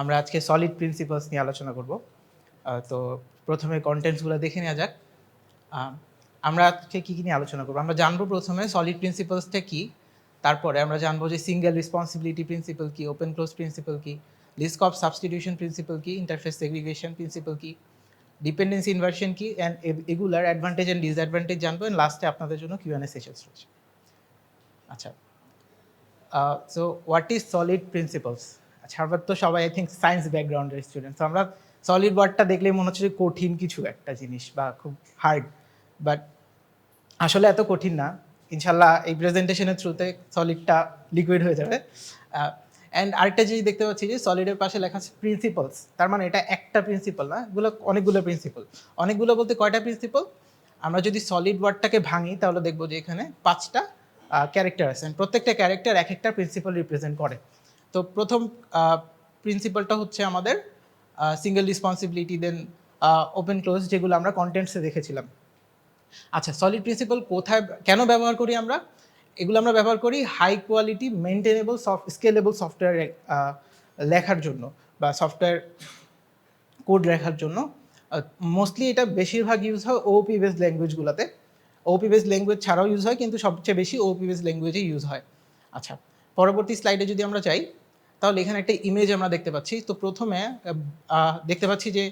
আমরা আজকে solid principles নিয়ে আলোচনা করব। তো প্রথমে কন্টেন্টসগুলো দেখে নেওয়া যাক। আমরা আজকে কী কী নিয়ে আলোচনা করব? আমরা জানবো প্রথমে সলিড প্রিন্সিপালসটা কী, তারপরে আমরা জানবো যে সিঙ্গেল রেসপন্সিবিলিটি প্রিন্সিপাল কী, ওপেন ক্লোজ প্রিন্সিপাল কী, লিস্ট অফ সাবস্টিটিউশন প্রিন্সিপাল কী, ইন্টারফেস সেগ্রিগেশন প্রিন্সিপাল কী, ডিপেন্ডেন্সি ইনভার্সন কী, অ্যান্ড এগুলার অ্যাডভান্টেজ অ্যান্ড ডিসঅ্যাডভান্টেজ জানবো, অ্যান্ড লাস্টে আপনাদের জন্য কিউএনএ সেশনস রয়েছে। আচ্ছা, so what is solid principles? আচ্ছা, আমরা তো সবাই আই থিঙ্ক সায়েন্স ব্যাকগ্রাউন্ডের স্টুডেন্ট, তো আমরা সলিড ওয়ার্ডটা দেখলেই মনে হচ্ছে যে কঠিন কিছু একটা জিনিস বা খুব হার্ড, বাট আসলে এত কঠিন না। ইনশাল্লাহ এই প্রেজেন্টেশনের থ্রুতে সলিডটা লিকুইড হয়ে যাবে। অ্যান্ড আরেকটা জিনিস দেখতে পাচ্ছি যে সলিডের পাশে লেখা আছে প্রিন্সিপালস, তার মানে এটা একটা প্রিন্সিপাল না, এগুলো অনেকগুলো প্রিন্সিপাল। অনেকগুলো বলতে কয়টা প্রিন্সিপাল? আমরা যদি সলিড ওয়ার্ডটাকে ভাঙি তাহলে দেখবো যে এখানে 5টা ক্যারেক্টার আছে, প্রত্যেকটা ক্যারেক্টার এক একটা প্রিন্সিপাল রিপ্রেজেন্ট করে। তো প্রথম প্রিন্সিপালটা হচ্ছে আমাদের single responsibility, then open close, যেগুলো আমরা কন্টেন্টসে দেখেছিলাম। আচ্ছা, সলিড প্রিন্সিপাল কোথায় কেন ব্যবহার করি আমরা? এগুলো আমরা ব্যবহার করি high quality maintainable scalable software লেখার জন্য বা সফটওয়্যার কোড লেখার জন্য। মোস্টলি এটা বেশিরভাগ ইউজ হয় ওপি বেসড ল্যাঙ্গুয়েজগুলোতে। ওপি বেসড ল্যাঙ্গুয়েজ ছাড়াও ইউজ হয়, কিন্তু সবচেয়ে বেশি ওপি বেসড ল্যাঙ্গুয়েজে ইউজ হয়। আচ্ছা, পরবর্তী স্লাইডে যদি আমরা যাই তাহলে এখানে একটা ইমেজ আমরা দেখতে পাচ্ছি। তো প্রথমে দেখতে পাচ্ছি যে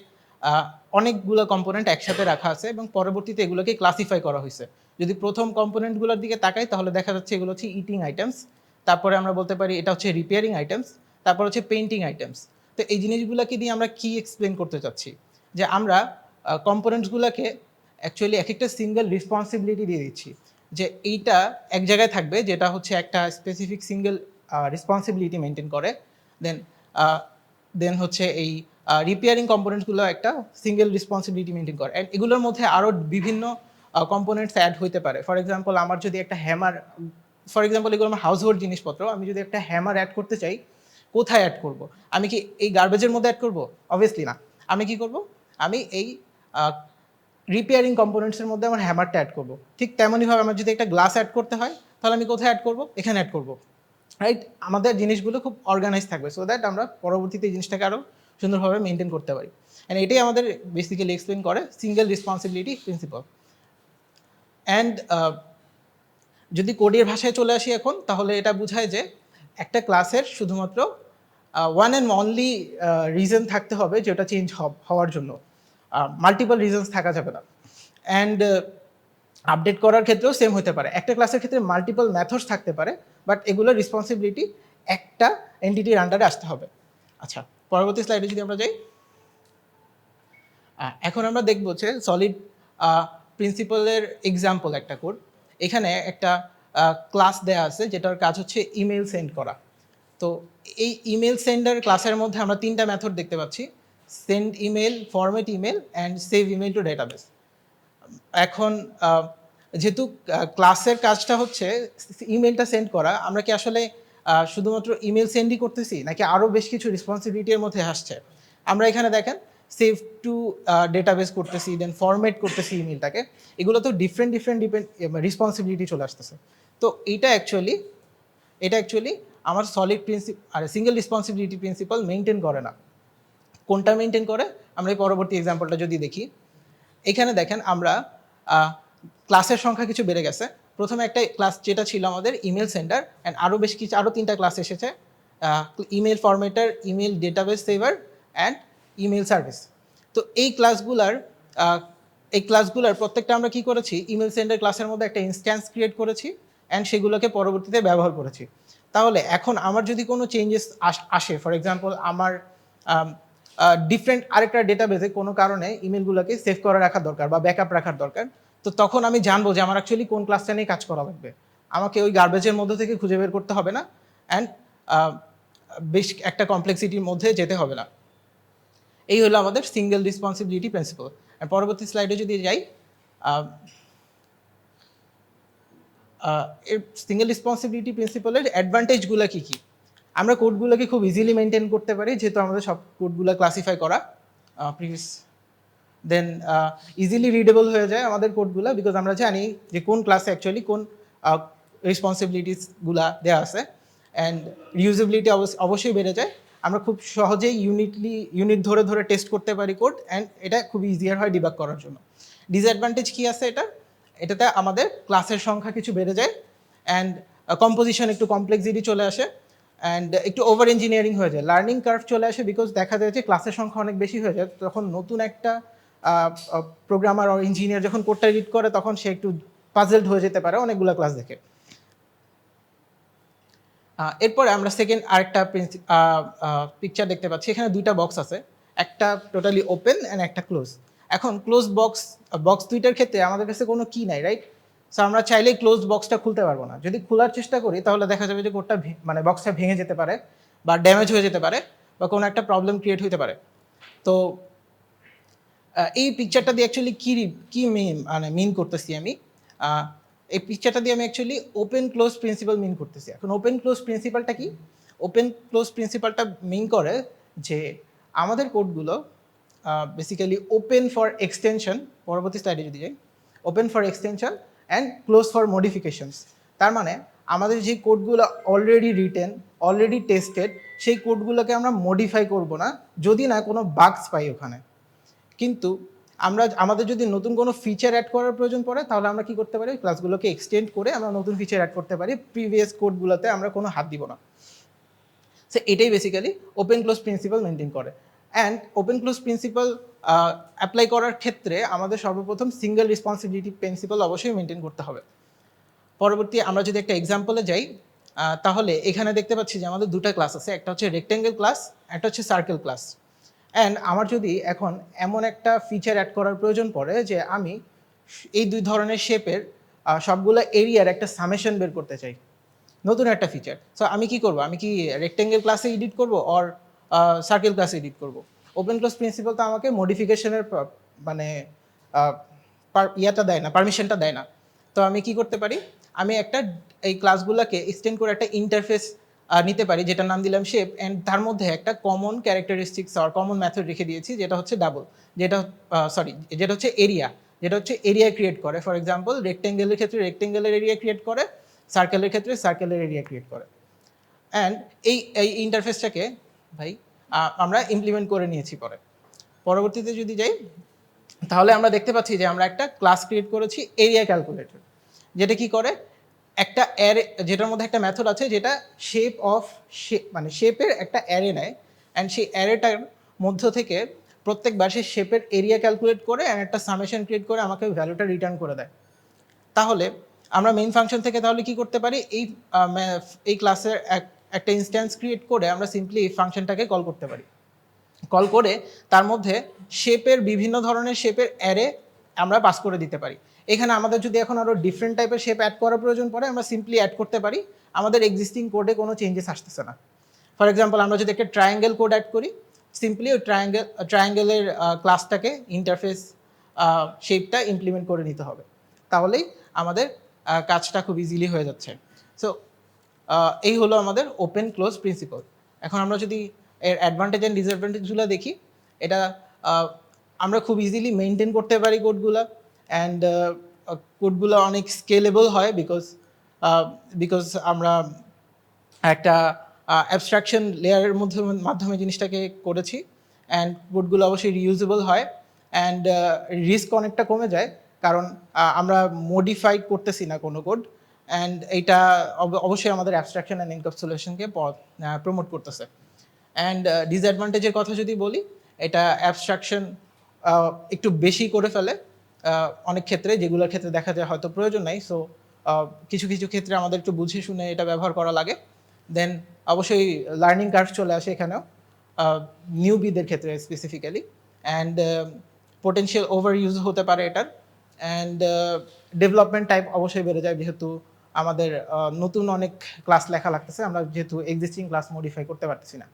অনেকগুলো কম্পোনেন্ট একসাথে রাখা আছে এবং পরবর্তীতে এগুলোকে ক্লাসিফাই করা হয়েছে। যদি প্রথম কম্পোনেন্টগুলোর দিকে তাকাই তাহলে দেখা যাচ্ছে এগুলো হচ্ছে ইটিং আইটেমস, তারপরে আমরা বলতে পারি এটা হচ্ছে রিপেয়ারিং আইটেমস, তারপর হচ্ছে পেইন্টিং আইটেমস। তো এই জিনিসগুলোকে দিয়ে আমরা কি এক্সপ্লেন করতে চাচ্ছি, যে আমরা কম্পোনেন্টসগুলোকে অ্যাকচুয়ালি এক একটা সিঙ্গেল রেসপন্সিবিলিটি দিয়ে দিচ্ছি, যে এইটা এক জায়গায় থাকবে যেটা হচ্ছে একটা স্পেসিফিক সিঙ্গেল রেসপন্সিবিলিটি মেনটেন করে। দেন দেন হচ্ছে এই রিপেয়ারিং কম্পোনেন্টসগুলো একটা সিঙ্গেল রেসপন্সিবিলিটি মেনটেন করে। অ্যান্ড এগুলোর মধ্যে আরও বিভিন্ন কম্পোনেন্টস অ্যাড হইতে পারে। ফর এক্সাম্পল, আমার যদি একটা হ্যামার, ফর এক্সাম্পল এগুলো আমার হাউস হোল্ড জিনিসপত্র, আমি যদি একটা হ্যামার অ্যাড করতে চাই, কোথায় অ্যাড করব? আমি কি এই গার্বেজের মধ্যে অ্যাড করব? অবভিয়াসলি না। আমি কি করব? আমি এই রিপেয়ারিং কম্পোনেন্টসের মধ্যে আমার হ্যামারটা অ্যাড করব। ঠিক তেমনইভাবে আমার যদি একটা গ্লাস অ্যাড করতে হয় তাহলে আমি কোথায় অ্যাড করব? এখানে অ্যাড করব, রাইট? আমাদের জিনিসগুলো খুব অর্গানাইজ থাকবে, সো দ্যাট আমরা পরবর্তীতে এই জিনিসটাকে আরও সুন্দরভাবে মেনটেন করতে পারি। অ্যান্ড এটাই আমাদের বেসিক্যালি এক্সপ্লেন করে সিঙ্গেল রেসপন্সিবিলিটি প্রিন্সিপাল। অ্যান্ড যদি কোডের ভাষায় চলে আসি এখন, তাহলে এটা বোঝায় যে একটা ক্লাসের শুধুমাত্র ওয়ান অ্যান্ড অনলি রিজন থাকতে হবে যেটা চেঞ্জ হওয়ার জন্য, মাল্টিপল রিজনস থাকা যাবে না। অ্যান্ড আপডেট করার ক্ষেত্রেও সেম হতে পারে। একটা ক্লাসের ক্ষেত্রে মাল্টিপল মেথডস থাকতে পারে, বাট এগুলোর রেসপন্সিবিলিটি একটা এন্টিটির আন্ডারে আসতে হবে। আচ্ছা, পরবর্তী স্লাইডে যদি আমরা যাই, এখন আমরা দেখব যে সলিড প্রিন্সিপালের এক্সাম্পল একটা কোড। এখানে একটা ক্লাস দেয়া আছে যেটার কাজ হচ্ছে ইমেল সেন্ড করা। তো এই ইমেল সেন্ডার ক্লাসের মধ্যে আমরা 3টা মেথড দেখতে পাচ্ছি: send email, format email and save email to database. এখন যেহেতু ক্লাসের কাজটা হচ্ছে ইমেলটা সেন্ড করা, আমরা কি আসলে শুধুমাত্র ইমেল সেন্ডই করতেছি নাকি আরও বেশ কিছু রেসপন্সিবিলিটির মধ্যে আসছে? আমরা এখানে দেখেন সেভ টু ডেটাবেস করতেছি, দেন ফরম্যাট করতেছি ইমেলটাকে। এগুলো তো ডিফারেন্ট রেসপন্সিবিলিটি চলে আসতেছে। তো এটা অ্যাকচুয়ালি আমার সলিড আর সিঙ্গেল রেসপন্সিবিলিটি প্রিন্সিপাল মেনটেন করে না। কোনটা মেনটেন করে? আমরা এই পরবর্তী এক্সাম্পলটা যদি দেখি, এখানে দেখেন আমরা ক্লাসের সংখ্যা কিছু বেড়ে গেছে। প্রথমে একটা ক্লাস যেটা ছিল আমাদের ইমেল সেন্ডার, অ্যান্ড আরও বেশ কিছু, আরও 3টা ক্লাস এসেছে: email formatter, email database saver and email service. তো এই ক্লাসগুলোর প্রত্যেকটা আমরা কি করেছি, ইমেল সেন্ডার ক্লাসের মধ্যে একটা ইনস্ট্যান্স ক্রিয়েট করেছি অ্যান্ড সেগুলোকে পরবর্তীতে ব্যবহার করেছি। তাহলে এখন আমার যদি কোনো চেঞ্জেস আসে, ফর এক্সাম্পল আমার ডিফারেন্ট আরেকটা ডেটাবেসে কোনো কারণে ইমেলগুলোকে সেভ করে রাখার দরকার বা ব্যাকআপ রাখার দরকার, তো তখন আমি জানবো যে আমার অ্যাকচুয়ালি কোন ক্লাসটা নিয়ে কাজ করা লাগবে। আমাকে ওই গার্বেজের মধ্যে থেকে খুঁজে বের করতে হবে না, অ্যান্ড বেশ একটা কমপ্লেক্সিটির মধ্যে যেতে হবে না। এই হলো আমাদের সিঙ্গেল রেসপন্সিবিলিটি প্রিন্সিপাল। পরবর্তী স্লাইডে যদি যাই, এর সিঙ্গেল রেসপন্সিবিলিটি প্রিন্সিপালের অ্যাডভান্টেজগুলো কী কী? আমরা কোডগুলোকে খুব ইজিলি মেনটেন করতে পারি, যেহেতু আমাদের সব কোডগুলো ক্লাসিফাই করা, প্রিভিয়াস দেন ইজিলি রিডেবল হয়ে যায় আমাদের কোডগুলো, বিকজ আমরা জানি যে কোন ক্লাসে অ্যাকচুয়ালি কোন রেসপন্সিবিলিটিসগুলা দেওয়া আছে। অ্যান্ড রিউজেবিলিটি অবশ্যই বেড়ে যায়। আমরা খুব সহজেই ইউনিট ধরে ধরে টেস্ট করতে পারি কোড, অ্যান্ড এটা খুব ইজিয়ার হয় ডিবাগ করার জন্য। ডিসঅ্যাডভান্টেজ কী আছে এটাতে আমাদের ক্লাসের সংখ্যা কিছু বেড়ে যায়, অ্যান্ড কম্পোজিশন একটু কমপ্লেক্সিটি চলে আসে, অ্যান্ড একটু ওভার ইঞ্জিনিয়ারিং হয়ে যায়, লার্নিং কার্ভ চলে আসে, বিকজ দেখা যায় যে ক্লাসের সংখ্যা অনেক বেশি হয়ে যায়। তখন নতুন একটা প্রোগ্রামার আর ইঞ্জিনিয়ার যখন কোডটা রিড করে তখন সে একটু পাজলড হয়ে যেতে পারে অনেকগুলো ক্লাস দেখে। এরপরে আমরা সেকেন্ড আরেকটা পিকচার দেখতে পাচ্ছি। এখানে দুইটা বক্স আছে, একটা টোটালি ওপেন অ্যান্ড একটা ক্লোজ। এখন ক্লোজ বক্স দুইটার ক্ষেত্রে আমাদের কাছে কোনো কি নাই, রাইট? সো আমরা চাইলেই ক্লোজ বক্সটা খুলতে পারবো না। যদি খোলার চেষ্টা করি তাহলে দেখা যাবে যে কোডটা মানে বক্সটা ভেঙে যেতে পারে বা ড্যামেজ হয়ে যেতে পারে বা কোনো একটা প্রবলেম ক্রিয়েট হতে পারে। তো এই পিকচারটা দিয়ে অ্যাকচুয়ালি কী মিন করতেছি আমি, এই পিকচারটা দিয়ে আমি অ্যাকচুয়ালি ওপেন ক্লোজ প্রিন্সিপাল মিন করতেছি। এখন ওপেন ক্লোজ প্রিন্সিপালটা কি? ওপেন ক্লোজ প্রিন্সিপালটা মিন করে যে আমাদের কোডগুলো বেসিক্যালি ওপেন ফর এক্সটেনশন, পরবর্তী স্লাইডে যদি যাই, open for extension and close for modifications. তার মানে আমাদের যে কোডগুলো অলরেডি রিটেন, অলরেডি টেস্টেড, সেই কোডগুলোকে আমরা মডিফাই করব না যদি না কোনো বাগস পাই ওখানে। কিন্তু আমাদের যদি নতুন কোনো ফিচার অ্যাড করার প্রয়োজন পড়ে তাহলে আমরা কি করতে পারি, ক্লাসগুলোকে এক্সটেন্ড করে আমরা নতুন ফিচার অ্যাড করতে পারি, প্রিভিয়াস কোডগুলোতে আমরা কোনো হাত দিব না। সো এটাই basically open close principle maintain করে। And open close principle apply করার ক্ষেত্রে আমাদের সর্বপ্রথম সিঙ্গেল রেসপন্সিবিলিটি প্রিন্সিপাল অবশ্যই মেনটেন করতে হবে। পরবর্তী আমরা যদি একটা এক্সাম্পলে যাই, তাহলে এখানে দেখতে পাচ্ছি যে আমাদের দুটা ক্লাস আছে, একটা হচ্ছে রেক্টেঙ্গেল ক্লাস, একটা হচ্ছে সার্কেল ক্লাস। অ্যান্ড আমার যদি এখন এমন একটা ফিচার অ্যাড করার প্রয়োজন পড়ে যে আমি এই দুই ধরনের শেপের সবগুলো এরিয়ার একটা সামেশন বের করতে চাই, নতুন একটা ফিচার। সো আমি কি করব, আমি কি রেক্টেঙ্গেল ক্লাসে এডিট করব অর সার্কেল ক্লাসে এডিট করব? ওপেন ক্লোজ প্রিন্সিপাল তো আমাকে মডিফিকেশনের মানে ইয়াটা দেয় না, পারমিশনটা দেয় না। তো আমি কি করতে পারি, আমি একটা এই ক্লাসগুলোকে এক্সটেন্ড করে একটা ইন্টারফেস নিতে পারি যেটার নাম দিলাম শেপ, অ্যান্ড তার মধ্যে একটা কমন ক্যারেক্টারিস্টিক্স আর কমন মেথড রেখে দিয়েছি যেটা হচ্ছে ডাবল, যেটা হচ্ছে এরিয়া, যেটা হচ্ছে এরিয়া ক্রিয়েট করে। ফর এক্সাম্পল রেক্টেঙ্গেলের ক্ষেত্রে রেক্টেঙ্গেলের এরিয়া ক্রিয়েট করে, সার্কেলের ক্ষেত্রে সার্কেলের এরিয়া ক্রিয়েট করে। অ্যান্ড এই ইন্টারফেসটাকে আমরা ইমপ্লিমেন্ট করে নিয়েছি পরে। পরবর্তীতে যদি যাই তাহলে আমরা দেখতে পাচ্ছি যে আমরা একটা ক্লাস ক্রিয়েট করেছি এরিয়া ক্যালকুলেটর, যেটা কি করে, একটা অ্যারে, যেটার মধ্যে একটা মেথড আছে যেটা শেপের একটা অ্যারে নেয়, অ্যান্ড সেই অ্যারেটার মধ্য থেকে প্রত্যেকবার সেই শেপের এরিয়া ক্যালকুলেট করে অ্যান্ড একটা সামেশন ক্রিয়েট করে আমাকে ভ্যালুটা রিটার্ন করে দেয়। তাহলে আমরা মেইন ফাংশন থেকে তাহলে কি করতে পারি, এই ক্লাসের একটা ইনস্ট্যান্স ক্রিয়েট করে আমরা সিম্পলি এই ফাংশনটাকে কল করতে পারি। কল করে তার মধ্যে বিভিন্ন ধরনের শেপের অ্যারে আমরা পাস করে দিতে পারি। এখানে আমাদের যদি এখন আরও ডিফারেন্ট টাইপের শেপ অ্যাড করার প্রয়োজন পড়ে আমরা সিম্পলি অ্যাড করতে পারি, আমাদের এক্সিস্টিং কোডে কোনো চেঞ্জেস আসতেছে না। ফর এক্সাম্পল আমরা যদি একটা ট্রায়াঙ্গেল কোড অ্যাড করি, সিম্পলি ওই ট্রায়াঙ্গেলের ক্লাসটাকে ইন্টারফেস শেপটা ইমপ্লিমেন্ট করে নিতে হবে, তাহলেই আমাদের কাজটা খুব ইজিলি হয়ে যাচ্ছে। সো এই হলো আমাদের ওপেন ক্লোজ প্রিন্সিপাল। এখন আমরা যদি এর অ্যাডভান্টেজ অ্যান্ড ডিসঅ্যাডভান্টেজগুলো দেখি, এটা আমরা খুব ইজিলি মেনটেন করতে পারি কোডগুলো, অ্যান্ড কোডগুলো অনেক স্কেলেবল হয় বিকজ আমরা একটা অ্যাবস্ট্রাকশন লেয়ারের মাধ্যমে জিনিসটাকে করেছি, অ্যান্ড কোডগুলো অবশ্যই রিউজেবল হয়, অ্যান্ড রিস্ক অনেকটা কমে যায় কারণ আমরা মডিফাই করতেছি না কোনো কোড, অ্যান্ড এইটা অবশ্যই আমাদের অ্যাবস্ট্রাকশন অ্যান্ড এনক্যাপসুলেশনকে প্রমোট করতেছে। অ্যান্ড ডিসঅ্যাডভান্টেজের কথা যদি বলি, এটা অ্যাবস্ট্রাকশন একটু বেশি করে ফেলে অনেক ক্ষেত্রে, যেগুলোর ক্ষেত্রে দেখা যায় হয়তো প্রয়োজন নাই। সো কিছু কিছু ক্ষেত্রে আমাদের একটু বুঝে শুনে এটা ব্যবহার করা লাগে। দেন অবশ্যই লার্নিং কার্ভ চলে আসে এখানেও, নিউবিদের ক্ষেত্রে specifically, and potential over use হতে পারে এটার, অ্যান্ড ডেভেলপমেন্ট টাইপ অবশ্যই বেড়ে যায় যেহেতু আমাদের নতুন অনেক ক্লাস লেখা লাগতেছে, আমরা যেহেতু এক্সিস্টিং ক্লাস মডিফাই করতে পারতেছি না।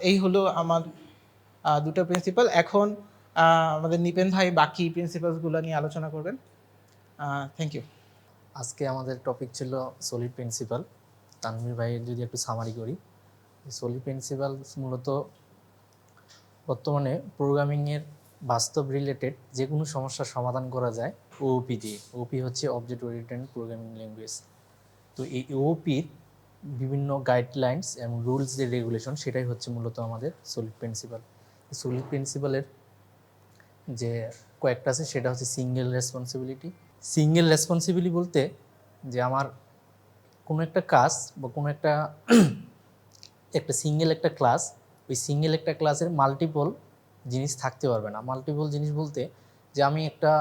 এই হলো আমার দুটো প্রিন্সিপাল। এখন আমাদের নিপেন ভাই বাকি প্রিন্সিপালসগুলো নিয়ে আলোচনা করবেন। Thank you. আজকে আমাদের টপিক ছিল সলিড প্রিন্সিপাল। তানভীর ভাইয়ের যদি একটু সামারি করি, সলিড প্রিন্সিপাল মূলত বর্তমানে প্রোগ্রামিংয়ের বাস্তব রিলেটেড যে কোনো সমস্যার সমাধান করা যায় ওওপি দিয়ে। ওওপি হচ্ছে অবজেক্ট ওরিয়েন্টেড প্রোগ্রামিং ল্যাঙ্গুয়েজ। তো এই ওওপির বিভিন্ন গাইডলাইন্স এবং রুলস যে রেগুলেশন, সেটাই হচ্ছে মূলত আমাদের সলিড প্রিন্সিপাল। সলিড প্রিন্সিপালের যে কয়েকটা আছে, সেটা হচ্ছে সিঙ্গেল রেসপন্সিবিলিটি। সিঙ্গেল রেসপন্সিবিলিটি বলতে যে আমার কোনো একটা কাজ বা কোনো একটা একটা সিঙ্গেল একটা ক্লাস, ওই সিঙ্গেল একটা ক্লাসের মাল্টিপল জিনিস থাকতে পারবে না। মাল্টিপল জিনিস বলতে যে আমি একটা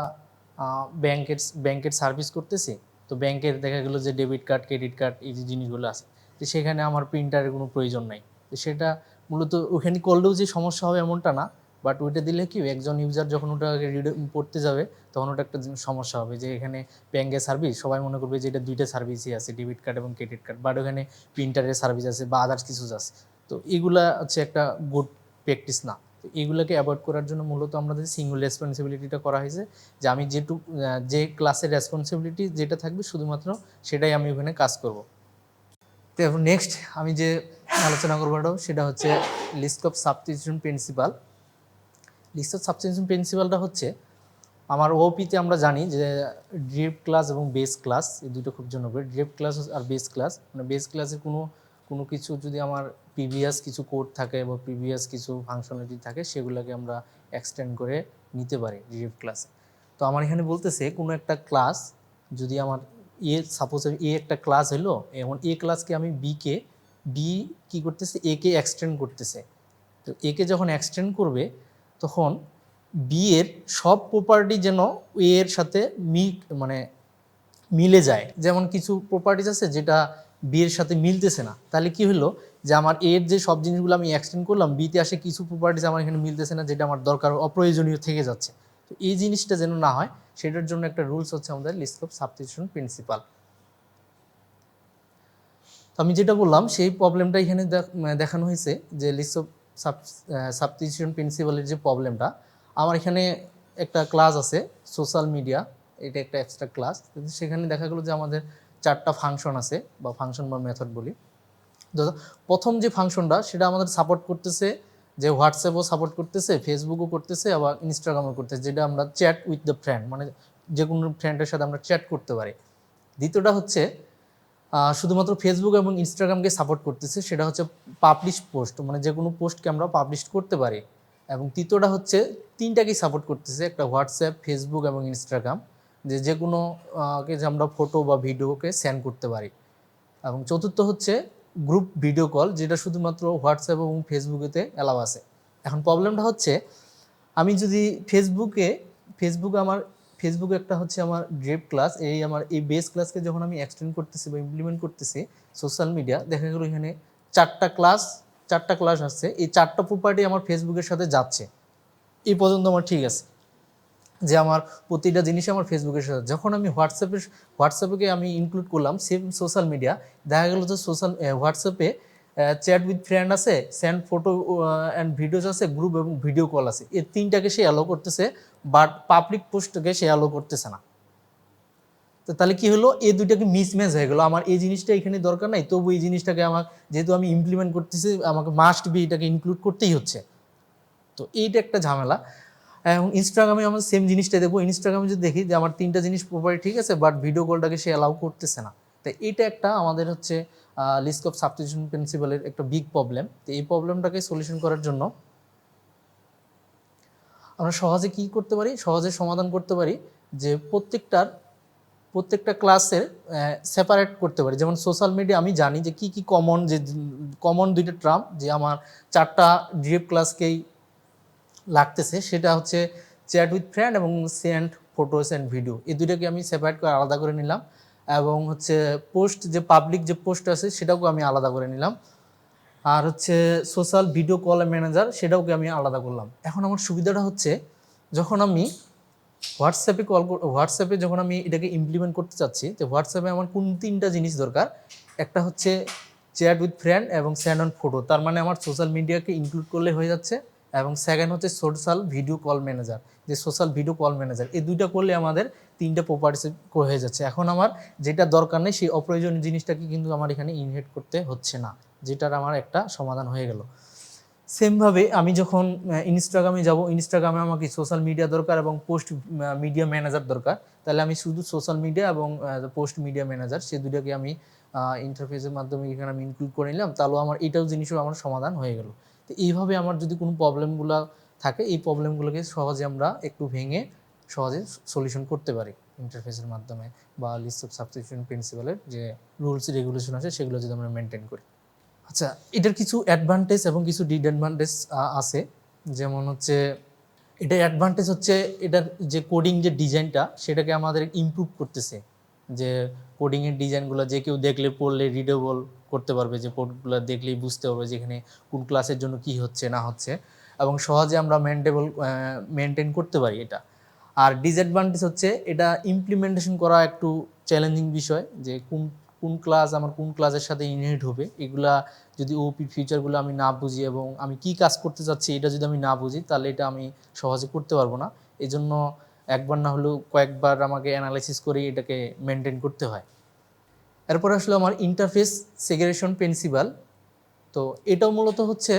ব্যাংকের সার্ভিস করতেছি, তো ব্যাংকের দেখা গেলো যে ডেবিট কার্ড, ক্রেডিট কার্ড, এই যে জিনিসগুলো আছে, তো সেখানে আমার প্রিন্টারের কোনো প্রয়োজন নাই। তো সেটা মূলত ওখানে করলেও যে সমস্যা হবে এমনটা না, বাট ওইটা দিলে কি একজন ইউজার যখন ওটা পড়তে যাবে তখন ওটা একটা সমস্যা হবে যে এখানে ব্যাংকের সার্ভিস, সবাই মনে করবে যে এটা দুইটা সার্ভিসই আছে, ডেবিট কার্ড এবং ক্রেডিট কার্ড, বাট ওখানে প্রিন্টারের সার্ভিস আছে বা আদার্স কিছু আছে। তো এগুলা হচ্ছে একটা গুড প্র্যাকটিস না। তো এগুলোকে অ্যাভয়েড করার জন্য মূলত আমাদের সিঙ্গল রেসপন্সিবিলিটিটা করা হয়েছে, যে আমি যে ক্লাসের রেসপন্সিবিলিটি যেটা থাকবে শুধুমাত্র সেটাই আমি ওখানে কাজ করব। তো এখন নেক্সট আমি যে আলোচনা করবো সেটা হচ্ছে list of substitution principle. List of substitution প্রিন্সিপালটা হচ্ছে আমার ওপিতে আমরা জানি যে ড্রিফট ক্লাস এবং বেস ক্লাস, এই দুটো খুব জনপ্রিয়। ড্রিফট ক্লাস আর বেস ক্লাস, মানে বেস ক্লাসের কোনো কিছু যদি আমার প্রিভিয়াস কিছু কোড থাকে বা প্রিভিয়াস কিছু ফাংশনালিটি থাকে, সেগুলোকে আমরা এক্সটেন্ড করে নিতে পারি ড্রিফট ক্লাসে। তো আমার এখানে বলতেছে কোনো একটা ক্লাস যদি আমার সাপোজ একটা ক্লাস হলো, এখন ক্লাসকে আমি বি কী করতেছে, কে এক্সটেন্ড করতেছে। তো কে যখন এক্সটেন্ড করবে তখন বি এর সব প্রপার্টি যেন এর সাথে মিলে যায়। যেমন কিছু প্রপার্টিজ আছে যেটা বি এর সাথে মিলতেছে না, তাহলে কি হলো যে আমার এর যে সব জিনিসগুলো আমি এক্সটেন্ড করলাম, বিতে আসে কিছু প্রপার্টিজ আমার এখানে মিলতেছে না, যেটা আমার দরকার অপ্রয়োজনীয় থেকে যাচ্ছে। তো এই জিনিসটা যেন না হয় সেটার জন্য একটা রুলস হচ্ছে আমাদের লিস্ট অফ সাবস্টিটিউশন প্রিন্সিপাল। তো আমি যেটা বললাম সেই প্রবলেমটা এখানে দেখানো হয়েছে যে লিস্ট অফ সাবস্টিটিউশন প্রিন্সিপালের যে প্রবলেমটা, আমার এখানে একটা ক্লাস আছে সোশ্যাল মিডিয়া, এটা একটা এক্সট্রা ক্লাস। সেখানে দেখা গেলো যে আমাদের 4টা ফাংশন আছে বা ফাংশন বা মেথড বলি। তো প্রথম যে ফাংশনটা সেটা আমাদের সাপোর্ট করতেছে যে হোয়াটসঅ্যাপও সাপোর্ট করতেছে, ফেসবুকও করতেছে, আবার ইনস্টাগ্রামও করতেছে, যেটা আমরা চ্যাট উইথ দ্য ফ্রেন্ড, মানে যে কোনো ফ্রেন্ডের সাথে আমরা চ্যাট করতে পারি। দ্বিতীয়টা হচ্ছে শুধুমাত্র ফেসবুক এবং ইনস্টাগ্রামকে সাপোর্ট করতেছে, সেটা হচ্ছে পাবলিশ পোস্ট, মানে যে কোনো পোস্টকে আমরা পাবলিশ করতে পারি। এবং তৃতীয়টা হচ্ছে 3টাকেই সাপোর্ট করতেছে, একটা হোয়াটসঅ্যাপ, ফেসবুক এবং ইনস্টাগ্রাম, যে কোনো কে যে আমরা ফটো বা ভিডিওকে সেন্ড করতে পারি। এবং চতুর্থ হচ্ছে গ্রুপ ভিডিও কল, যেটা শুধুমাত্র হোয়াটসঅ্যাপ এবং ফেসবুকেতে অ্যালাউ আছে। এখন প্রবলেমটা হচ্ছে আমি যদি ফেসবুকে একটা হচ্ছে আমার ড্রিফট ক্লাস, আমার এই বেস ক্লাসকে যখন আমি এক্সটেন্ড করতেছি বা ইমপ্লিমেন্ট করতেছি সোশ্যাল মিডিয়া, দেখা গেলো এখানে 4টা ক্লাস আসছে, এই 4টা প্রপার্টি আমার ফেসবুকের সাথে যাচ্ছে। এই পর্যন্ত আমার ঠিক আছে যে আমার প্রতিটা জিনিসই আমার ফেসবুকের সাথে। যখন আমি হোয়াটসঅ্যাপে আমি ইনক্লুড করলাম সেম সোশ্যাল মিডিয়া, দেখা গেলো যে হোয়াটসঅ্যাপে চ্যাট উইথ ফ্রেন্ড আছে, সেন্ড ফটো অ্যান্ড ভিডিওস আছে, গ্রুপ এবং ভিডিও কল আছে, এই 3টাকে সে অ্যালো করতেছে, বাট পাবলিক পোস্টকে সে অ্যালো করতেছে না। তো তাহলে কি হলো, এই দুইটাকে মিসম্যাচ হয়ে গেলো। আমার এই জিনিসটা এখানে দরকার নাই, তবু এই জিনিসটাকে আমার যেহেতু আমি ইমপ্লিমেন্ট করতেছি, আমাকে মাস্ট বি এটাকে ইনক্লুড করতেই হচ্ছে। তো এইটা একটা ঝামেলা। এবং ইনস্টাগ্রামে আমরা সেম জিনিসটা দেখবো, ইনস্টাগ্রামে যদি দেখি যে আমার 3টা জিনিস প্রপার্টি ঠিক আছে, বাট ভিডিও কলটাকে সে অ্যালাউ করতেছে না। তো এটা একটা আমাদের হচ্ছে লিস্ট অফ সাবস্টিটিউশন প্রিন্সিপালের একটা বিগ প্রবলেম। তো এই প্রবলেমটাকে সলিউশন করার জন্য আমরা সহজে কি করতে পারি, সহজে সমাধান করতে পারি যে প্রত্যেকটা ক্লাসের সেপারেট করতে পারি। যেমন সোশ্যাল মিডিয়া আমি জানি যে কি কমন 2টা টার্ম যে আমার 4টা ড্রিফট ক্লাসকেই লাগতেছে, সেটা হচ্ছে চ্যাট উইথ ফ্রেন্ড এবং সেন্ড ফটোস অ্যান্ড ভিডিও, এই দুইটাকে আমি সেপারেট করে আলাদা করে নিলাম। এবং হচ্ছে পোস্ট, যে পাবলিক যে পোস্ট আছে সেটাকেও আমি আলাদা করে নিলাম। আর হচ্ছে সোশ্যাল ভিডিও কল ম্যানেজার, সেটাওকে আমি আলাদা করলাম। এখন আমার সুবিধাটা হচ্ছে যখন আমি হোয়াটসঅ্যাপে যখন আমি এটাকে ইমপ্লিমেন্ট করতে চাচ্ছি, তো হোয়াটসঅ্যাপে আমার কোন 3টা জিনিস দরকার, একটা হচ্ছে চ্যাট উইথ ফ্রেন্ড এবং সেন্ড অন ফটো, তার মানে আমার সোশ্যাল মিডিয়াকে ইনক্লুড করলে হয়ে যাচ্ছে। এবং সেকেন্ড হচ্ছে সোশ্যাল ভিডিও কল ম্যানেজার, যে সোশ্যাল ভিডিও কল ম্যানেজার, এই 2টা করলে আমাদের 3টা প্রপার্টিস হয়ে যাচ্ছে। এখন আমার যেটা দরকার নেই সেই অপ্রয়োজনীয় জিনিসটাকে কিন্তু আমার এখানে ইনহেড করতে হচ্ছে না, যেটার আমার একটা সমাধান হয়ে গেল। সেমভাবে আমি যখন ইনস্টাগ্রামে যাব, ইনস্টাগ্রামে আমাকে সোশ্যাল মিডিয়া দরকার এবং পোস্ট মিডিয়া ম্যানেজার দরকার, তাহলে আমি শুধু সোশ্যাল মিডিয়া এবং পোস্ট মিডিয়া ম্যানেজার, সে দুটাকে আমি ইন্টারফেসের মাধ্যমে এখানে আমি ইনক্লুড করে নিলাম, তাহলেও আমার এটাও জিনিসও আমার সমাধান হয়ে গেল। তো এইভাবে আমার যদি কোনো প্রবলেমগুলো থাকে, এই প্রবলেমগুলোকে সহজে আমরা একটু ভেঙে সহজে সলিউশন করতে পারি ইন্টারফেসের মাধ্যমে, বা লিস্ট অফ সাবস্টিটিউশন প্রিন্সিপালের যে রুলস রেগুলেশন আছে সেগুলো যদি আমরা মেনটেন করি। আচ্ছা, এটার কিছু অ্যাডভান্টেজ এবং কিছু ডিসঅ্যাডভান্টেজ আছে। যেমন হচ্ছে, এটা অ্যাডভান্টেজ হচ্ছে এটার যে কোডিং যে ডিজাইনটা সেটাকে আমাদের ইমপ্রুভ করতেছে। যে কোডিংয়ের ডিজাইনগুলো যে কেউ দেখলে পড়লে রিডেবল করতে পারবে, যে কোডগুলো দেখলেই বুঝতে পারবে যেখানে কোন ক্লাসের জন্য কি হচ্ছে না হচ্ছে, এবং সহজে আমরা মেনটেন করতে পারি এটা। আর ডিসঅ্যাডভান্টেজ হচ্ছে এটা ইমপ্লিমেন্টেশন করা একটু চ্যালেঞ্জিং বিষয়, যে কোন কোন ক্লাস আমার কোন ক্লাসের সাথে ইনহেরিট হবে, এগুলা যদি ওপি ফিচারগুলো আমি না বুঝি এবং আমি কি কাজ করতে চাচ্ছি এটা যদি আমি না বুঝি, তাহলে এটা আমি সহজে করতে পারবো না। এই জন্য একবার না হলেও কয়েকবার আমাকে অ্যানালাইসিস করে এটাকে মেনটেন করতে হয়। এরপর আসলে আমার ইন্টারফেস সেগ্রেগেশন প্রিন্সিপাল। তো এটাও মূলত হচ্ছে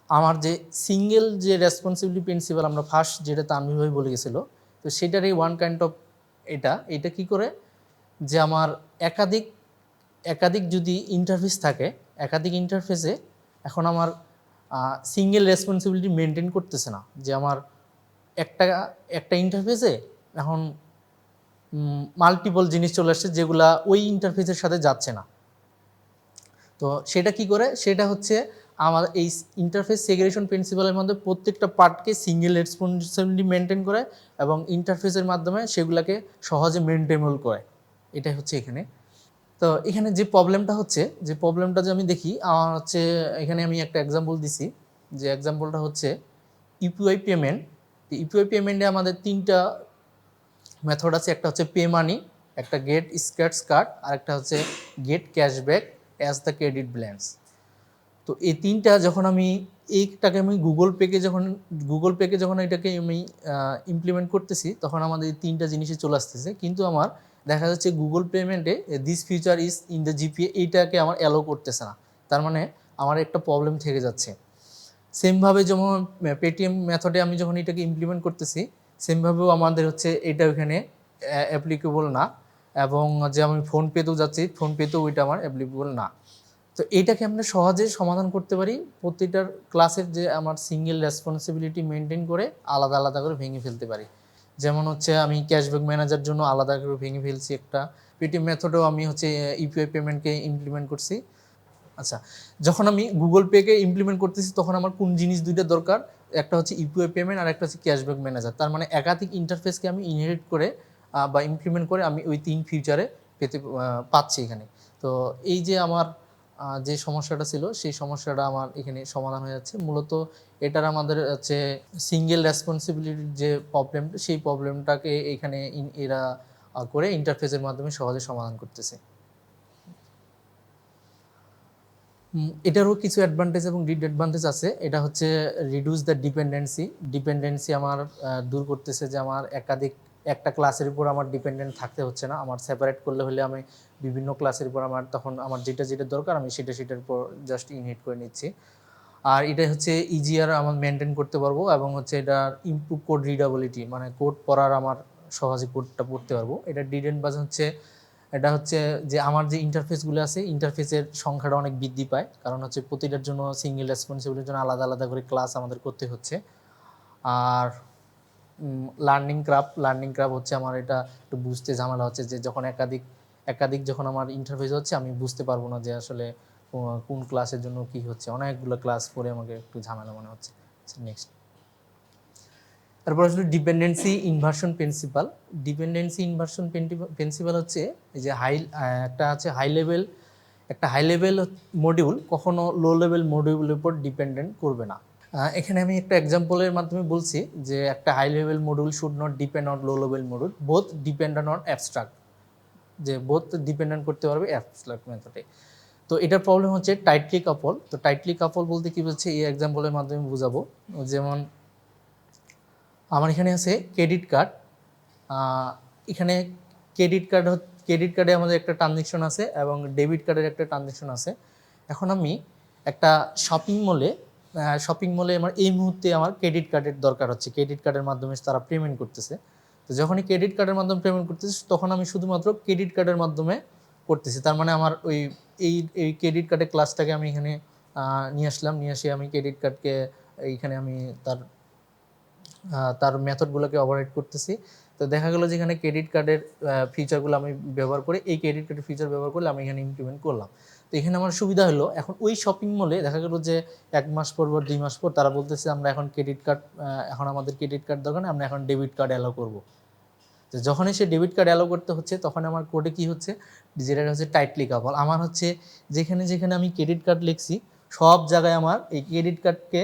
আমার যে সিঙ্গেল যে রেসপন্সিবিলিটি প্রিন্সিপাল আমরা ফার্স্ট যেটা তানভীর ভাই বলে গেছিলো, তো সেটারই ওয়ান কাইন্ড অফ এটা কি করে, যে আমার একাধিক একাধিক যদি ইন্টারফেস থাকে, একাধিক ইন্টারফেসে এখন আমার সিঙ্গেল রেসপন্সিবিলিটি মেনটেন করতেছে না, যে আমার একটা একটা ইন্টারফেসে এখন মাল্টিপল জিনিস চলে আসছে যেগুলা ওই ইন্টারফেসের সাথে যাচ্ছে না। তো সেটা কি করে, সেটা হচ্ছে আমার এই ইন্টারফেস সেগ্রেগেশন প্রিন্সিপালের মধ্যে প্রত্যেকটা পার্টকে সিঙ্গেল রেসপন্সিবিলিটি মেনটেন করে এবং ইন্টারফেসের মাধ্যমে সেগুলোকে সহজে মেনটেনেবল করে। এটাই হচ্ছে এখানে। তো এখানে যে প্রবলেমটা হচ্ছে, যে প্রবলেমটা যে আমি দেখি আমার হচ্ছে, এখানে আমি একটা এক্সাম্পল দিছি, যে এক্সাম্পলটা হচ্ছে ইউপিআই পেমেন্ট। ইউপিআই পেমেন্টে আমাদের তিনটা মেথড আছে, একটা হচ্ছে পে মানি, একটা গেট স্ক্র্যাচ কার্ড, আর একটা হচ্ছে get cashback as the credit balance. তো এই তিনটা যখন আমি এইটাকে আমি গুগল পেকে যখন এটাকে আমি ইমপ্লিমেন্ট করতেছি, তখন আমাদের এই তিনটা জিনিসই চলে আসতেছে, কিন্তু আমার দেখা যাচ্ছে গুগল পেমেন্টে this feature is in the GPA এইটাকে আমার অ্যালো করতেছে না। তার মানে আমার একটা প্রবলেম থেকে যাচ্ছে। সেমভাবে যেমন পেটিএম মেথডে আমি যখন এটাকে ইমপ্লিমেন্ট করতেছি, সেমভাবেও আমাদের হচ্ছে এটা ওইখানে অ্যাপ্লিকেবল না, এবং যে আমি ফোনপেতেও যাচ্ছি, ফোনপেতেও ওইটা আমার অ্যাপ্লিকেবল না। তো এইটাকে আমরা সহজে সমাধান করতে পারি প্রতিটার ক্লাসের যে আমার সিঙ্গেল রেসপন্সিবিলিটি মেনটেন করে আলাদা আলাদা করে ভেঙে ফেলতে পারি। যেমন হচ্ছে আমি ক্যাশব্যাক ম্যানেজার জন্য আলাদা করে ভেঙে ফেলছি একটা, পেটিএম মেথডেও আমি হচ্ছে ইউপিআই পেমেন্টকে ইমপ্লিমেন্ট করছি। আচ্ছা, যখন আমি গুগল পেকে ইমপ্লিমেন্ট করতেছি তখন আমার কোন জিনিস দুইটা দরকার, একটা হচ্ছে ইউপিআই পেমেন্ট আর একটা হচ্ছে ক্যাশব্যাক ম্যানেজার। তার মানে একাধিক ইন্টারফেসকে আমি ইনহেরিট করে বা ইমপ্লিমেন্ট করে আমি ওই তিন ফিউচারে পাচ্ছি এখানে। তো এই যে আমার যে সমস্যাটা ছিল সেই সমস্যাটা আমার এখানে সমাধান হয়ে যাচ্ছে। মূলত এটার আমাদের হচ্ছে সিঙ্গেল রেসপন্সিবিলিটির যে প্রবলেমটা, সেই প্রবলেমটাকে এখানে এরা করে ইন্টারফেসের মাধ্যমে সহজে সমাধান করতেছে। এটারও কিছু অ্যাডভান্টেজ এবং ডিসঅ্যাডভান্টেজ আছে। এটা হচ্ছে রিডিউস দ্য ডিপেন্ডেন্সি আমার দূর করতেছে, যে আমার একটা ক্লাসের উপর আমার ডিপেন্ডেন্ট থাকতে হচ্ছে না। আমার সেপারেট করলে হলে আমি বিভিন্ন ক্লাসের উপর আমার তখন আমার যেটা দরকার আমি সেটার উপর জাস্ট ইনহেরিট করে নিচ্ছি। আর এটা হচ্ছে ইজিয়ার আমার মেনটেন করতে পারবো, এবং হচ্ছে এটা ইমপ্রুভ কোড রিডাবিলিটি, মানে কোড পড়ার আমার সহজে কোডটা পড়তে পারবো। এটা ডিসঅ্যাডভান্টেজ হচ্ছে, এটা হচ্ছে যে আমার যে ইন্টারফেসগুলো আছে ইন্টারফেসের সংখ্যাটা অনেক বৃদ্ধি পায়, কারণ হচ্ছে প্রতিটার জন্য সিঙ্গেল রেসপন্সিবিলিটির জন্য আলাদা আলাদা করে ক্লাস আমাদের করতে হচ্ছে। আর লার্নিং ক্রাফ হচ্ছে আমার এটা একটু বুঝতে ঝামেলা হচ্ছে, যে যখন একাধিক যখন আমার ইন্টারফেস হচ্ছে আমি বুঝতে পারবো না যে আসলে কোন ক্লাসের জন্য কি হচ্ছে, অনেকগুলো ক্লাস পরে আমাকে একটু ঝামেলা মনে হচ্ছে। নেক্সট, তারপর আসলে ডিপেন্ডেন্সি ইনভার্সন প্রিন্সিপাল হচ্ছে এই যে একটা আছে হাই লেভেল মডিউল কখনো লো লেভেল মডিউলের উপর ডিপেন্ডেন্ট করবে না। এখানে আমি একটা এক্সাম্পলের মাধ্যমে বলছি যে একটা high level module should not depend on low level module, both dependent on abstract, যে বোথ ডিপেন্ডেন্ট করতে পারবে অ্যাবস্ট্রাক্ট মেথডে। তো এটার প্রবলেম হচ্ছে টাইটলি কাপল। তো টাইটলি কাপল বলতে কি বলছে, এই এক্সাম্পলের মাধ্যমে বোঝাবো। যেমন আমার এখানে আছে ক্রেডিট কার্ড, এখানে ক্রেডিট কার্ডে আমাদের একটা ট্রানজ্যাকশন আছে এবং ডেবিট কার্ডের একটা ট্রানজ্যাকশন আছে। এখন আমি একটা শপিং মলে আমার এই মুহূর্তে আমার ক্রেডিট কার্ডের দরকার হচ্ছে, ক্রেডিট কার্ডের মাধ্যমে তারা পেমেন্ট করতেছে। তো যখনই ক্রেডিট কার্ডের মাধ্যমে পেমেন্ট করতেছে তখন আমি শুধুমাত্র ক্রেডিট কার্ডের মাধ্যমে করতেছি। তার মানে আমার ওই এই ক্রেডিট কার্ডের ক্লাসটাকে আমি এখানে নিয়ে আসলাম, নিয়ে এসে আমি ক্রেডিট কার্ডকে এইখানে আমি তার মেথডগুলোকে ওভাররাইড করতেছি। তো দেখা গেল যে এখানে ক্রেডিট কার্ডের ফিচারগুলো আমি ব্যবহার করে এই ক্রেডিট কার্ডের ফিচার ব্যবহার করলে আমি এখানে ইমপ্লিমেন্ট করলাম। তো এখানে আমার সুবিধা হলো, এখন ওই শপিং মলে দেখা গেল যে 1 মাস পর বা 2 মাস পর তারা বলতেছে আমরা এখন ক্রেডিট কার্ড, এখন আমাদের ক্রেডিট কার্ড দরকার নেই, আমরা এখন ডেবিট কার্ড অ্যালাউ করবো। তো যখনই সে ডেবিট কার্ড অ্যালাউ করতে হচ্ছে তখন আমার কোডে কি হচ্ছে, যেটা হচ্ছে টাইটলি কাপল, আমার হচ্ছে যেখানে যেখানে আমি ক্রেডিট কার্ড লিখছি সব জায়গায় আমার এই ক্রেডিট কার্ডকে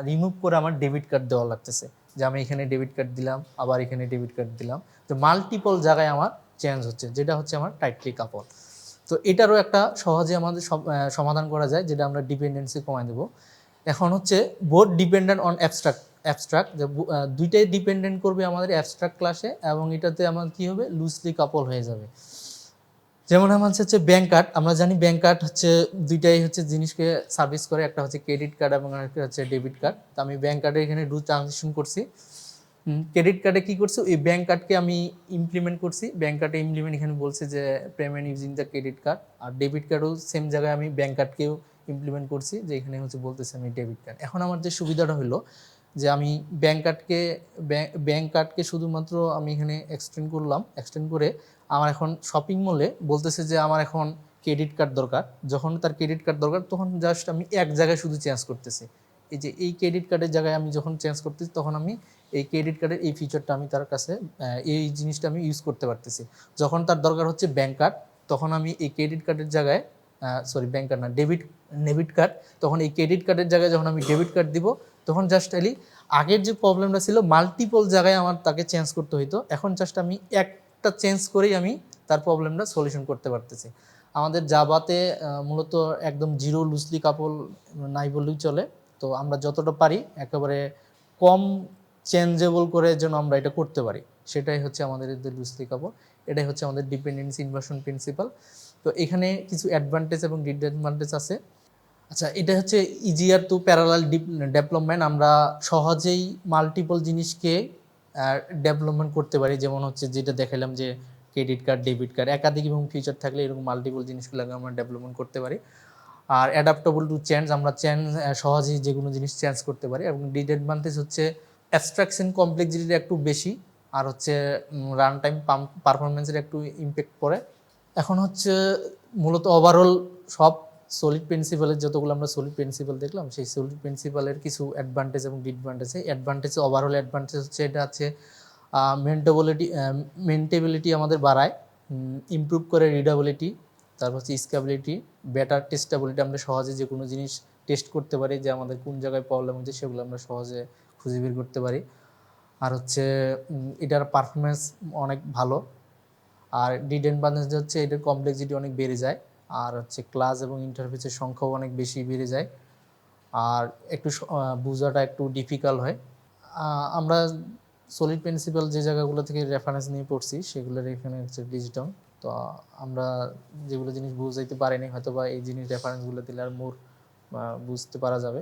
রিমুভ করে আমার ডেবিট কার্ড দেওয়া লাগতেছে, যে আমি এখানে ডেবিট কার্ড দিলাম, আবার এখানে ডেবিট কার্ড দিলাম। তো মাল্টিপল জায়গায় আমার চেঞ্জ হচ্ছে, যেটা হচ্ছে আমার টাইটলি কাপল। তো এটারও একটা সহজে আমাদের সমাধান করা যায়, যেটা আমরা ডিপেন্ডেন্সি কমায় দেবো। এখন হচ্ছে বোথ ডিপেন্ডেন্ট অন অ্যাবস্ট্রাক্ট যে দুইটাই ডিপেন্ডেন্ট করবে আমাদের অ্যাবস্ট্রাক্ট ক্লাসে, এবং এটাতে আমার কি হবে, লুজলি কাপল হয়ে যাবে। যেমন আমার হচ্ছে ব্যাংক কার্ড, আমরা জানি ব্যাংক কার্ড হচ্ছে দুইটাই হচ্ছে জিনিসকে সার্ভিস করে, একটা হচ্ছে ক্রেডিট কার্ড এবং আরেকটা হচ্ছে ডেবিট কার্ড। তো আমি ব্যাংক কার্ডে এখানে ট্রানজেকশন করছি। ক্রেডিট কার্ডে কি করছি, ওই ব্যাংক কার্ডকে আমি ইমপ্লিমেন্ট করছি, ব্যাংক কার্ডে ইমপ্লিমেন্ট এখানে বলছে যে payment using the credit card. আর ডেবিট কার্ডও সেম জায়গায় আমি ব্যাংক কার্ডকেও ইমপ্লিমেন্ট করছি, যে এখানে হচ্ছে বলতেছে আমি ডেবিট কার্ড। এখন আমার যে সুবিধাটা হলো যে আমি ব্যাংক কার্ডকে শুধুমাত্র আমি এখানে এক্সটেন্ড করে আমার এখন শপিং মলে বলতেছে যে আমার এখন ক্রেডিট কার্ড দরকার। যখন তার ক্রেডিট কার্ড দরকার তখন জাস্ট আমি এক জায়গায় শুধু চেঞ্জ করতেছি, এই যে এই ক্রেডিট কার্ডের জায়গায় আমি যখন চেঞ্জ করতেছি তখন আমি এই ক্রেডিট কার্ডের এই ফিচারটা আমি তার কাছে এই জিনিসটা আমি ইউজ করতে পারতেছি। যখন তার দরকার হচ্ছে ব্যাংক কার্ড, তখন আমি এই ক্রেডিট কার্ডের জায়গায় ব্যাংক কার্ড না, ডেবিট কার্ড, তখন এই ক্রেডিট কার্ডের জায়গায় যখন আমি ডেবিট কার্ড দিব তখন জাস্ট আগের যে প্রবলেমটা ছিল মাল্টিপল জায়গায় আমার তাকে চেঞ্জ করতে হইতো, এখন জাস্ট আমি একটা চেঞ্জ করেই আমি তার প্রবলেমটা সলিউশন করতে পারতেছি। আমাদের জাভাতে মূলত একদম জিরো লুজলি কাপল নাই বললেই চলে। তো আমরা যতটা পারি একেবারে কম চেঞ্জেবল করে যেন আমরা এটা করতে পারি, সেটাই হচ্ছে আমাদের লুজলি কাপল। এটাই হচ্ছে আমাদের ডিপেন্ডেন্সি ইনভার্সন প্রিন্সিপাল। তো এখানে কিছু অ্যাডভান্টেজ এবং ডিসঅ্যাডভান্টেজ আছে। আচ্ছা, এটা হচ্ছে ইজিয়ার টু প্যারালাল ডেভেলপমেন্ট, আমরা সহজেই মাল্টিপল জিনিসকে ডেভেলপমেন্ট করতে পারি। যেমন হচ্ছে যেটা দেখালাম যে ক্রেডিট কার্ড, ডেবিট কার্ড, একাধিক এবং ফিচার থাকলে এরকম মাল্টিপল জিনিসগুলোকে আমরা ডেভেলপমেন্ট করতে পারি। আর অ্যাডাপ্টেবল টু চেঞ্জ, আমরা সহজেই যে কোনো জিনিস চেঞ্জ করতে পারি। এবং ডিসঅ্যাডভান্টেজ হচ্ছে অ্যাবস্ট্রাকশন কমপ্লেক্সিটিটা একটু বেশি, আর হচ্ছে রান টাইম পারফরমেন্সের একটু ইম্প্যাক্ট পড়ে। এখন হচ্ছে মূলত ওভারঅল সব সলিড প্রিন্সিপালের যতগুলো আমরা সলিড প্রিন্সিপাল দেখলাম, সেই সলিড প্রিন্সিপালের কিছু অ্যাডভান্টেজ এবং ডিসঅ্যাডভান্টেজ। ওভারঅল অ্যাডভান্টেজ হচ্ছে এটা আছে মেন্টেবিলিটি আমাদের বাড়ায়, ইমপ্রুভ করে রিডাবিলিটি, তারপর হচ্ছে স্কেবিলিটি, বেটার টেস্টেবিলিটি, আমরা সহজে যে কোনো জিনিস টেস্ট করতে পারি, যে আমাদের কোন জায়গায় প্রবলেম হচ্ছে সেগুলো আমরা সহজে খুঁজে বের করতে পারি। আর হচ্ছে এটার পারফরমেন্স অনেক ভালো। আর ডিসঅ্যাডভান্টেজ হচ্ছে এটার কমপ্লেক্সিটি অনেক বেড়ে যায়, আর হচ্ছে ক্লাস এবং ইন্টারফেসের সংখ্যাও অনেক বেশি বেড়ে যায়, আর একটু বোঝাটা একটু ডিফিকাল্ট হয়। আমরা সলিড প্রিন্সিপাল যে জায়গাগুলো থেকে রেফারেন্স নিয়ে পড়ছি সেগুলোর এখানে হচ্ছে ডিজিটাল। তো আমরা যেগুলো জিনিস বুঝাইতে পারিনি হয়তো বা এই জিনিস রেফারেন্সগুলো দিলে আর মোর বুঝতে পারা যাবে।